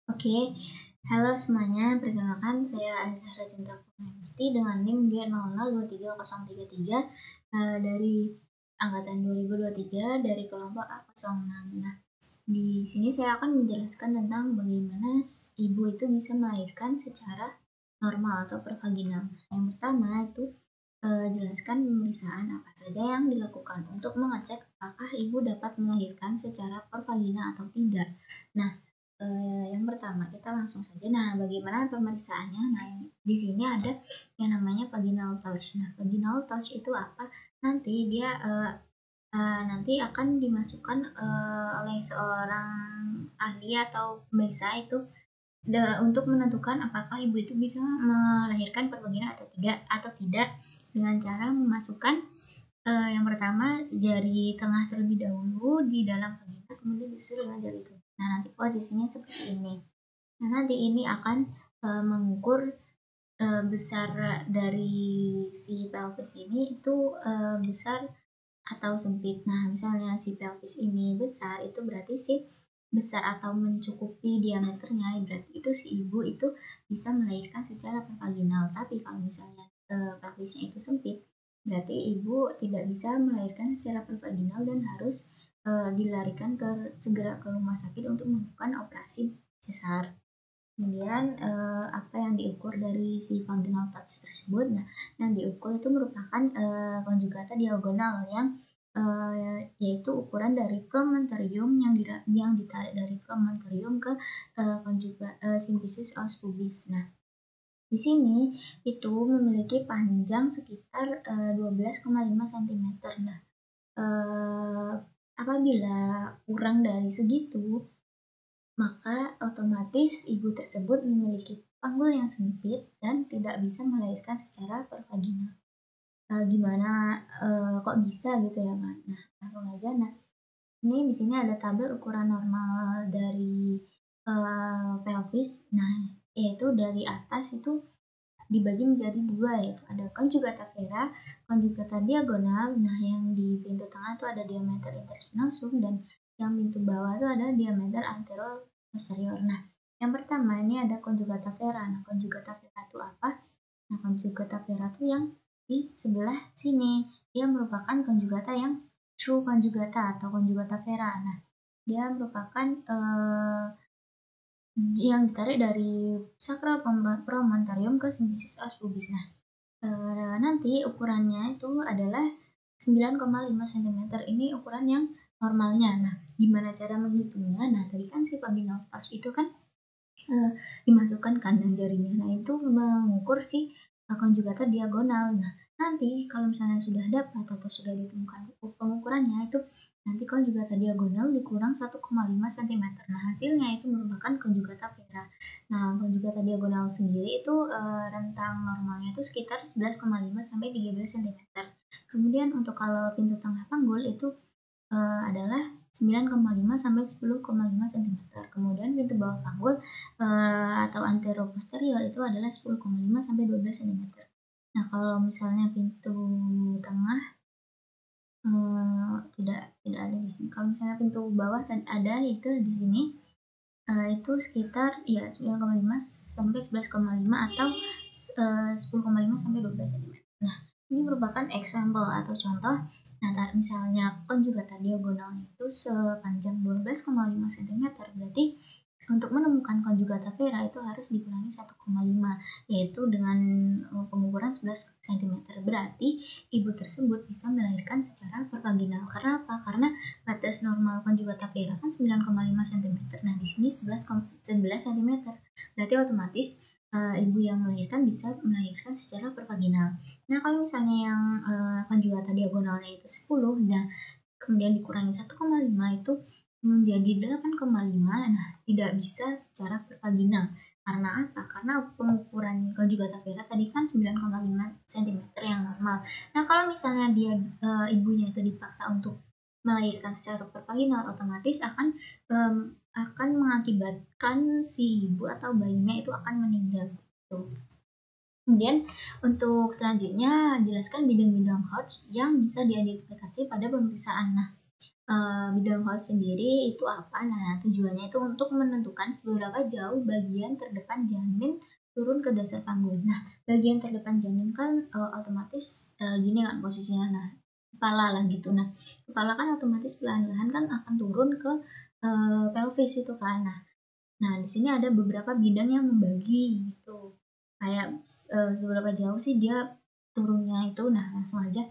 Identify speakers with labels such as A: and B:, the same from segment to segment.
A: Oke, halo semuanya. Perkenalkan, saya Azahra Cinta Purnamesti dengan NIM G002303 dari angkatan 2023 dari kelompok A06. Nah, di sini saya akan menjelaskan tentang bagaimana ibu itu bisa melahirkan secara normal atau pervaginal. Yang pertama itu jelaskan pemeriksaan apa saja yang dilakukan untuk mengecek apakah ibu dapat melahirkan secara pervaginal atau tidak. Nah, yang pertama kita langsung saja. Nah, bagaimana pemeriksaannya? Nah, di sini ada yang namanya vaginal touch. Nah, vaginal touch itu apa? Nanti dia nanti akan dimasukkan oleh seorang ahli atau pemeriksa itu untuk menentukan apakah ibu itu bisa melahirkan pervaginal atau tidak dengan cara memasukkan yang pertama jari tengah terlebih dahulu di dalam vagina, kemudian disusul dengan jari itu. Nah, nanti posisinya seperti ini. Nah, nanti ini akan mengukur besar dari si pelvis ini itu besar atau sempit. Nah, misalnya si pelvis ini besar, itu berarti si besar atau mencukupi diameternya, berarti itu si ibu itu bisa melahirkan secara pervaginal. Tapi kalau misalnya pelvisnya itu sempit, berarti ibu tidak bisa melahirkan secara pervaginal dan harus dilarikan segera ke rumah sakit untuk melakukan operasi sesar. Kemudian apa yang diukur dari si vaginal touch tersebut? Nah, yang diukur itu merupakan konjugata diagonal yang yaitu ukuran dari promontorium yang ditarik dari promontorium ke symphysis os pubis. Nah, di sini itu memiliki panjang sekitar 12,5 cm. Nah, apabila kurang dari segitu, maka otomatis ibu tersebut memiliki panggul yang sempit dan tidak bisa melahirkan secara pervaginal. Gimana kok bisa gitu ya kan? Nah, langsung aja. Nah, ini di sini ada tabel ukuran normal dari pelvis. Nah, yaitu dari atas itu dibagi menjadi dua, yaitu ada conjugata vera, conjugata diagonal. Nah, yang di pintu tengah itu ada diameter interspinosum dan yang pintu bawah itu ada diameter antero posterior. Nah, yang pertama ini ada conjugata vera. Nah, conjugata vera itu apa? Nah, conjugata vera itu yang di sebelah sini. Dia merupakan conjugata yang true conjugata atau conjugata vera. Nah, dia merupakan yang ditarik dari sacral promontorium ke symphysis os pubis. Nah, nanti ukurannya itu adalah 9,5 cm. Ini ukuran yang normalnya. Nah, gimana cara menghitungnya? Nah, tadi kan si vaginal touch itu kan dimasukkan kandang jarinya. Nah, itu mengukur si konjugata diagonal. Nah, nanti kalau misalnya sudah dapat atau sudah ditemukan pengukurannya itu nanti konjugata diagonal dikurang 1,5 cm. Nah, hasilnya itu merupakan konjugata vera. Nah, konjugata diagonal sendiri itu rentang normalnya itu sekitar 11,5 sampai 13 cm. Kemudian untuk kalau pintu tengah panggul itu adalah 9,5 sampai 10,5 cm. Kemudian pintu bawah panggul atau anteroposterior itu adalah 10,5 sampai 12 cm. Nah, kalau misalnya pintu tengah tidak ada di sini. Kalau misalnya pintu bawah ada itu di sini itu sekitar ya 9,5 sampai 11,5 atau 10,5 sampai 12 cm. Nah, ini merupakan example atau contoh. Nah, misalnya konjugata diagonalnya itu sepanjang 12,5 cm, berarti untuk menemukan konjugata vera itu harus dikurangi 1,5, yaitu dengan pengukuran 11 cm. Berarti ibu tersebut bisa melahirkan secara pervaginal. Karena apa? Karena batas normal konjugata vera kan 9,5 cm. Nah, di sini 11 cm. Berarti otomatis ibu yang melahirkan bisa melahirkan secara pervaginal. Nah, kalau misalnya yang konjugata diagonalnya itu 10, nah kemudian dikurangi 1,5 itu menjadi 8,5. Nah, tidak bisa secara pervaginal. Karena apa? Karena pengukuran konjugata vera tadi kan 9,5 cm yang normal. Nah, kalau misalnya dia ibunya itu dipaksa untuk melahirkan secara pervaginal, otomatis akan mengakibatkan si ibu atau bayinya itu akan meninggal. Gitu. Kemudian untuk selanjutnya jelaskan bidang-bidang Hodge yang bisa diidentifikasi pada pemeriksaan. Nah, bidang Hodge sendiri itu apa? Nah, tujuannya itu untuk menentukan seberapa jauh bagian terdepan janin turun ke dasar panggul. Nah, bagian terdepan janin kan otomatis gini kan posisinya. Nah, kepala lah gitu. Nah, kepala kan otomatis pelan-pelan kan akan turun ke pelvis itu kan. Nah, di sini ada beberapa bidang yang membagi gitu. Kayak seberapa jauh sih dia turunnya itu. Nah, langsung aja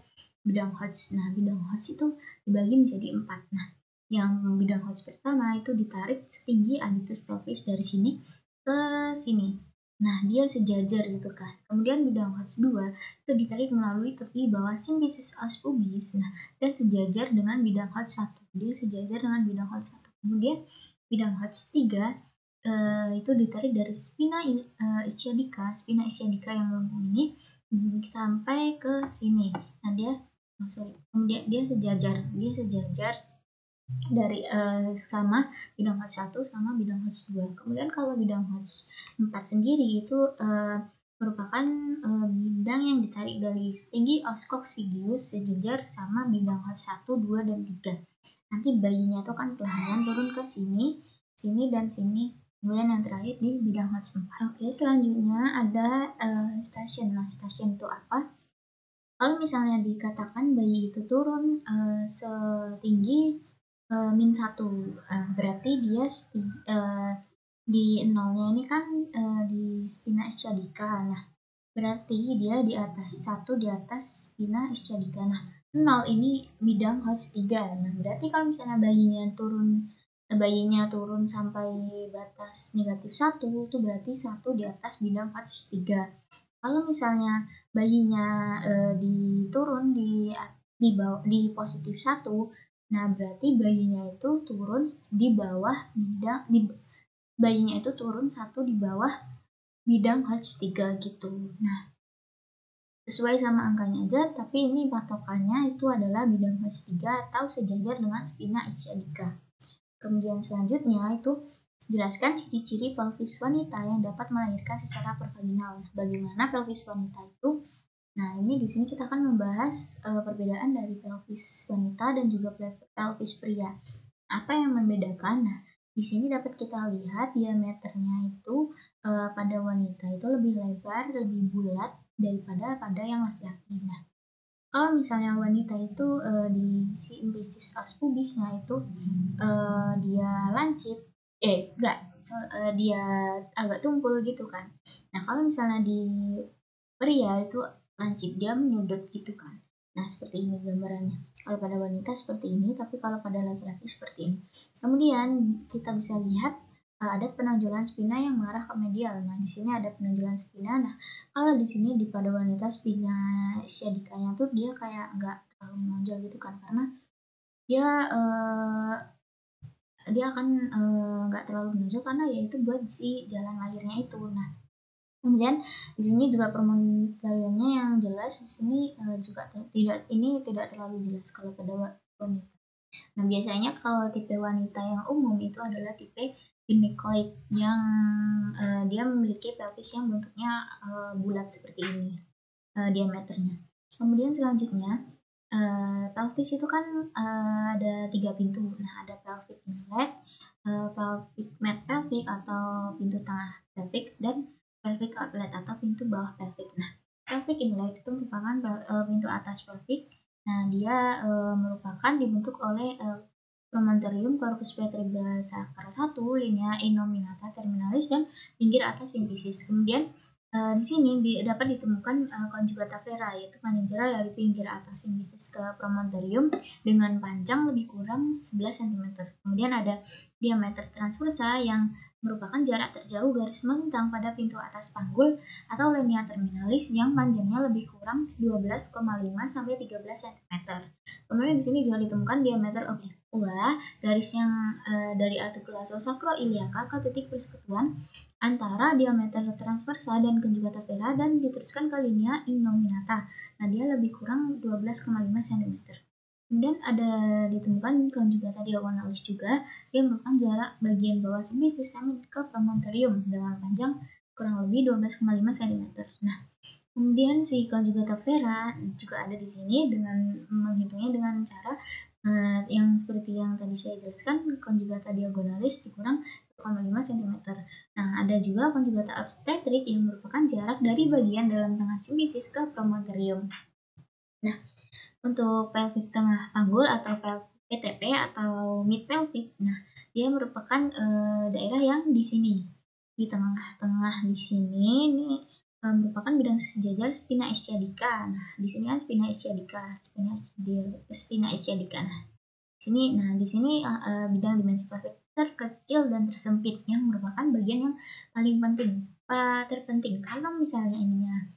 A: bidang Hodge. Nah, bidang Hodge itu dibagi menjadi 4. Nah, yang bidang Hodge pertama itu ditarik setinggi adytus pelvis dari sini ke sini. Nah, dia sejajar gitu kan. Kemudian bidang Hodge 2 itu ditarik melalui tepi bawah simfisis os pubis. Nah, dan sejajar dengan bidang Hodge 1. Dia sejajar dengan bidang Hodge 1. Kemudian bidang Hodge 3 itu ditarik dari spina ischiadica yang melengkung ini sampai ke sini. Nah, kemudian dia sejajar dari sama bidang Hodge 1 sama bidang Hodge 2. Kemudian kalau bidang Hodge 4 sendiri itu merupakan bidang yang ditarik dari tinggi os coccygeus sejajar sama bidang Hodge 1, 2, dan 3. Nanti bayinya itu kan pelan-pelan turun ke sini, dan sini. Kemudian yang terakhir di bidang Hodge 4. Oke, selanjutnya ada station. Nah, station itu apa? Kalau misalnya dikatakan bayi itu turun setinggi min 1, berarti dia di nolnya ini kan di spina ischiadica. Nah, berarti dia di atas 1 di atas spina ischiadica. Nah, 0 ini bidang Hodge 3. Nah, berarti kalau misalnya bayinya turun sampai batas negatif 1, itu berarti 1 di atas bidang Hodge 3. Kalau misalnya bayinya diturun di bawah di positif 1, nah berarti bayinya itu turun di bawah bayinya itu turun 1 di bawah bidang Hodge 3 gitu. Nah, sesuai sama angkanya aja, tapi ini patokannya itu adalah bidang Hodge 3 atau sejajar dengan spina ischiadica. Kemudian selanjutnya itu jelaskan ciri-ciri pelvis wanita yang dapat melahirkan secara pervaginal. Bagaimana pelvis wanita itu? Nah, ini di sini kita akan membahas perbedaan dari pelvis wanita dan juga pelvis pria. Apa yang membedakan? Nah, di sini dapat kita lihat diameternya itu pada wanita itu lebih lebar, lebih bulat daripada pada yang laki-laki. Nah, kalau misalnya wanita itu di simfisis os pubisnya itu dia lancip, dia agak tumpul gitu kan. Nah, kalau misalnya di pria itu lancip, dia menyudut gitu kan. Nah, seperti ini gambarannya. Kalau pada wanita seperti ini, tapi kalau pada laki-laki seperti ini. Kemudian kita bisa lihat ada penonjolan spina yang mengarah ke medial. Nah, di sini ada penonjolan spina. Nah, kalau di sini pada wanita spina ischiadicanya tuh dia kayak nggak terlalu menonjol gitu kan, karena dia akan nggak terlalu menonjol karena yaitu buat si jalan lahirnya itu. Nah, kemudian di sini juga promontoriumnya yang jelas di sini juga tidak terlalu jelas kalau pada wanita. Nah, biasanya kalau tipe wanita yang umum itu adalah tipe gynecoid yang dia memiliki pelvis yang bentuknya bulat seperti ini diameternya. Kemudian selanjutnya pelvis itu kan ada 3 pintu. Nah, ada pelvic inlet, pelvic mat pelvic atau pintu tengah pelvic, dan pelvic outlet atau pintu bawah pelvic. Nah, pelvic inlet itu merupakan pintu atas pelvic. Nah, dia merupakan dibentuk oleh promontorium corpus vertebrae sacra 1, linea innominata terminalis, dan pinggir atas simfisis. Kemudian di sini dapat ditemukan conjugata vera, yaitu panjang jarak dari pinggir atas simfisis ke promontorium dengan panjang lebih kurang 11 cm. Kemudian ada diameter transversa yang merupakan jarak terjauh garis melintang pada pintu atas panggul atau linea terminalis yang panjangnya lebih kurang 12,5 sampai 13 cm. Kemudian di sini juga ditemukan diameter obliqua, garis yang dari artikulaso sacroiliaca ke titik persekutuan antara diameter transversa dan conjugata vera dan diteruskan ke linea innominata. Nah, dia lebih kurang 12,5 cm. Kemudian ada ditemukan conjugata diagonalis juga, yang merupakan jarak bagian bawah simfisis ke promontorium dengan panjang kurang lebih 12,5 cm. Nah, kemudian si conjugata vera juga ada di sini dengan menghitungnya dengan cara Yang seperti yang tadi saya jelaskan, konjugata diagonalis dikurang 1,5 cm. Nah, ada juga konjugata obstetrik yang merupakan jarak dari bagian dalam tengah simfisis ke promontorium. Nah, untuk pelvic tengah panggul atau PTP atau mid pelvic, nah dia merupakan daerah yang di sini, di tengah-tengah di sini ini merupakan bidang sejajar spina ischiadica. Nah, di sini kan spina ischiadica. Nah, di sini bidang dimensi pelvic terkecil dan tersempit yang merupakan bagian yang paling terpenting. Kalau misalnya ininya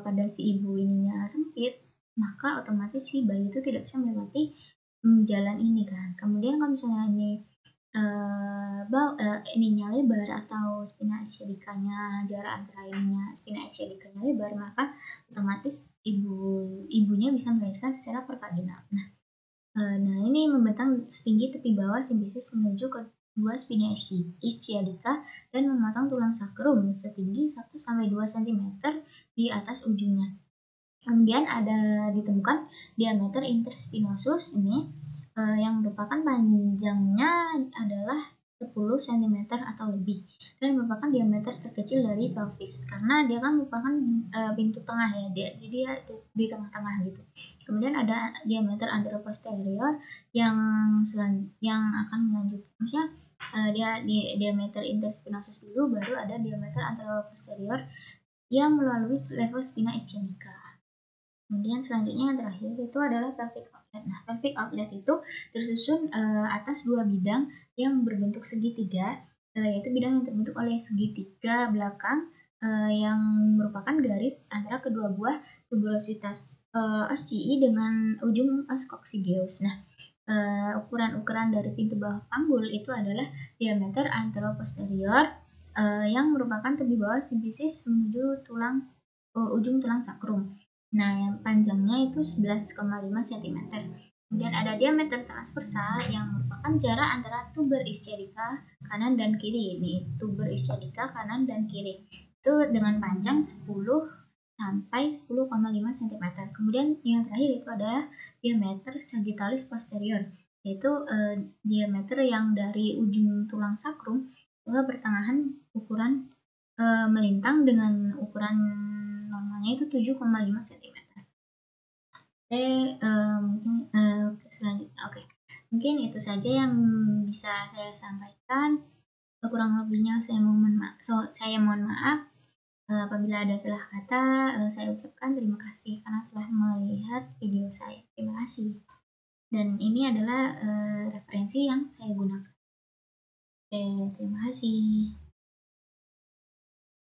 A: pada si ibu ininya sempit, maka otomatis si bayi itu tidak bisa melewati jalan ini kan. Kemudian kalau misalnya ini ininya lebar atau spina ischiadicanya, jarak antara ininya spina ischiadicanya lebar, maka otomatis ibunya bisa melahirkan secara pervaginal. Nah, ini membentang setinggi tepi bawah simfisis menuju ke dua spina ischiadica dan memotong tulang sakrum setinggi 1-2 cm di atas ujungnya. Kemudian ada ditemukan diameter interspinosus ini yang merupakan panjangnya adalah 10 cm atau lebih dan merupakan diameter terkecil dari pelvis karena dia kan merupakan pintu tengah ya, jadi dia di tengah-tengah gitu. Kemudian ada diameter anteroposterior yang akan melanjut, maksudnya dia di diameter interspinosus dulu, baru ada diameter anteroposterior yang melalui level spina ischiadica. Kemudian selanjutnya yang terakhir itu adalah pelvic outlet. Nah, pelvic outlet itu tersusun atas dua bidang yang berbentuk segitiga, yaitu bidang yang terbentuk oleh segitiga belakang yang merupakan garis antara kedua buah tubulositas oscii dengan ujung os coccygeus. Nah, ukuran-ukuran dari pintu bawah panggul itu adalah diameter anteroposterior yang merupakan tepi bawah simfisis menuju ujung tulang sakrum. Nah, yang panjangnya itu 11,5 cm. Kemudian ada diameter transversal yang merupakan jarak antara tuber ischiadica kanan dan kiri. Ini tuber ischiadica kanan dan kiri. Itu dengan panjang 10 sampai 10,5 cm. Kemudian yang terakhir itu adalah diameter sagittalis posterior, yaitu diameter yang dari ujung tulang sakrum ke pertengahan ukuran melintang dengan ukuran normalnya itu 7,5 cm. Mungkin selanjutnya, mungkin itu saja yang bisa saya sampaikan. Kurang lebihnya saya mohon maaf. Apabila ada salah kata, saya ucapkan terima kasih karena telah melihat video saya. Terima kasih. Dan ini adalah referensi yang saya gunakan. Oke, terima kasih.